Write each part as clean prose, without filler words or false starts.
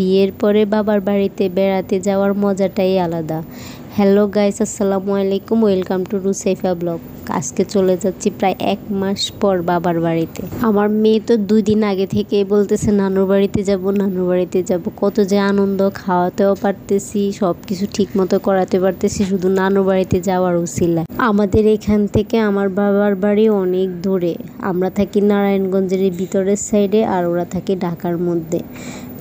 বিয়ের পরে বাবার বাড়িতে বেড়াতে যাওয়ার মজাটাই আলাদা। হ্যালো গাইস, আসসালামু আলাইকুম, ওয়েলকাম টু রুসাইফা ব্লগ। আজকে চলে যাচ্ছি প্রায় 1 মাস পর বাবার বাড়িতে। আমার মেয়ে তো 2 দিন আগে থেকে বলতেছে নানুর বাড়িতে যাব, নানুর বাড়িতে যাব। কত যে আনন্দ, খাওয়াতেও পারতেছি, সব কিছু ঠিক মতো করাতে পারতেছি, শুধু নানুর বাড়িতে যাওয়ার উছিলায়। আমাদের এখান থেকে আমার বাবার বাড়ি অনেক দূরে। আমরা থাকি নারায়ণগঞ্জের ভিতরের সাইডে, আর ওরা থাকে ঢাকার মধ্যে।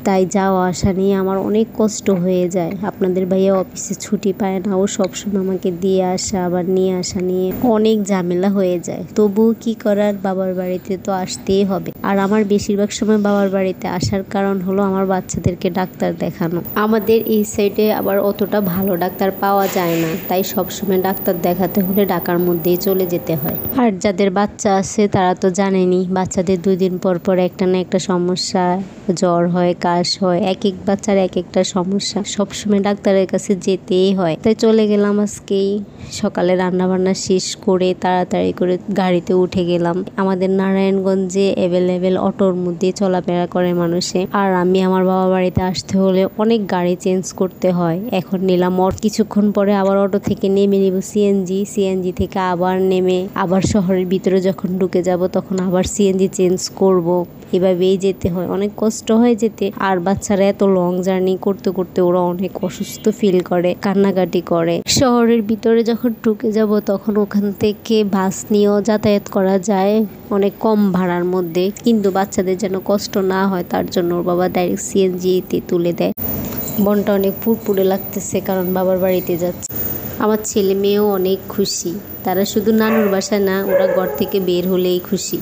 তাই যাওয়া আসা নিয়ে আমার অনেক কষ্ট হয়ে যায়। আপনাদের ভাইয়া অফিসে ছুটি পায় না, ও সবসময় আমাকে দিয়ে আসা আবার নিয়ে আসা নিয়ে অনেক ঝামেলা হয়ে যায়। তবুও কি করার, বাবার বাড়িতে তো আসতেই হবে। আর আমার বেশিরভাগ সময় বাবার বাড়িতে আসার কারণ হলো আমার বাচ্চাদেরকে ডাক্তার দেখানো। আমাদের এই সাইডে আবার অতটা ভালো ডাক্তার পাওয়া যায় না, তাই সবসময় ডাক্তার দেখাতে হলে ঢাকার মধ্যেই চলে যেতে হয়। আর যাদের বাচ্চা আছে তারা তো জানেনই, বাচ্চাদের 2 দিন পর পর একটা না একটা সমস্যা, জ্বর হয়, কাশ হয়, এক এক বাচ্চার এক একটা সমস্যা, সবসময় ডাক্তারের কাছে যেতেই হয়। তাই চলে গেলাম আজকেই। সকালে রান্না বান্না শেষ করে তাড়াতাড়ি করে গাড়িতে উঠে গেলাম। আমাদের নারায়ণগঞ্জে অ্যাভেলেবেল অটোর মধ্যে চলাফেরা করে মানুষে। আর আমি আমার বাবা বাড়িতে আসতে হলে অনেক গাড়ি চেঞ্জ করতে হয়। এখন নিলাম কিছুক্ষণ পরে আবার অটো থেকে নেমে নিব সিএনজি থেকে আবার নেমে আবার শহরের ভিতরে যখন ঢুকে যাব তখন আবার সিএনজি চেঞ্জ করব। এভাবেই যেতে হয়, অনেক কষ্ট হয় যেতে। আর বাচ্চারা এত লং জার্নি করতে করতে ওরা অনেক অসুস্থ ফিল করে, কান্নাকাটি করে। শহরের ভিতরে যখন ঢুকে যাব তখন ওখান থেকে বাস নিয়েও যাতায়াত করা যায় অনেক কম ভাড়ার মধ্যে, কিন্তু বাচ্চাদের যেন কষ্ট না হয় তার জন্য ওর বাবা ডাইরেক্ট সিএনজিতে তুলে দেয়। মনটা অনেক ফুরফুরে লাগতেছে, কারণ বাবার বাড়িতে যাচ্ছে। আমার ছেলে মেয়েও অনেক খুশি। তারা শুধু নানুর বাসায় না, ওরা ঘর থেকে বের হলেই খুশি।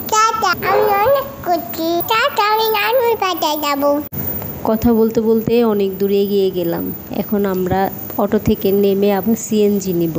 কথা বলতে বলতে অনেক দূরে এগিয়ে গেলাম। এখন আমরা অটো থেকে নেমে আবার সিএনজি নিব।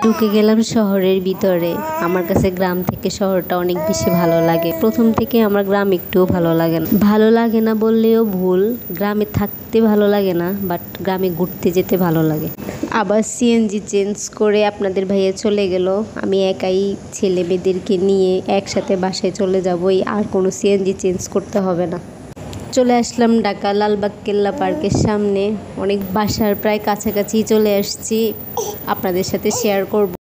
ঢুকে গেলাম শহরের ভিতরে। আমার কাছে গ্রাম থেকে শহরটা অনেক বেশি ভালো লাগে। প্রথম থেকে আমার গ্রাম একটুও ভালো লাগে না বললেও ভুল। গ্রামে থাকতে ভালো লাগে না, বাট গ্রামে ঘুরতে যেতে ভালো লাগে। আবার সিএনজি চেঞ্জ করে আপনাদের ভাইয়া চলে গেল। আমি একাই ছেলে মেয়েদেরকে নিয়ে একসাথে বাসায় চলে যাবই, আর কোনো সিএনজি চেঞ্জ করতে হবে না। চলে আসলাম ঢাকা লালবাগ কেল্লা পার্কের সামনে। অনেক বাসার প্রায় কাছাকাছি চলে আসছি, আপনাদের সাথে শেয়ার করব।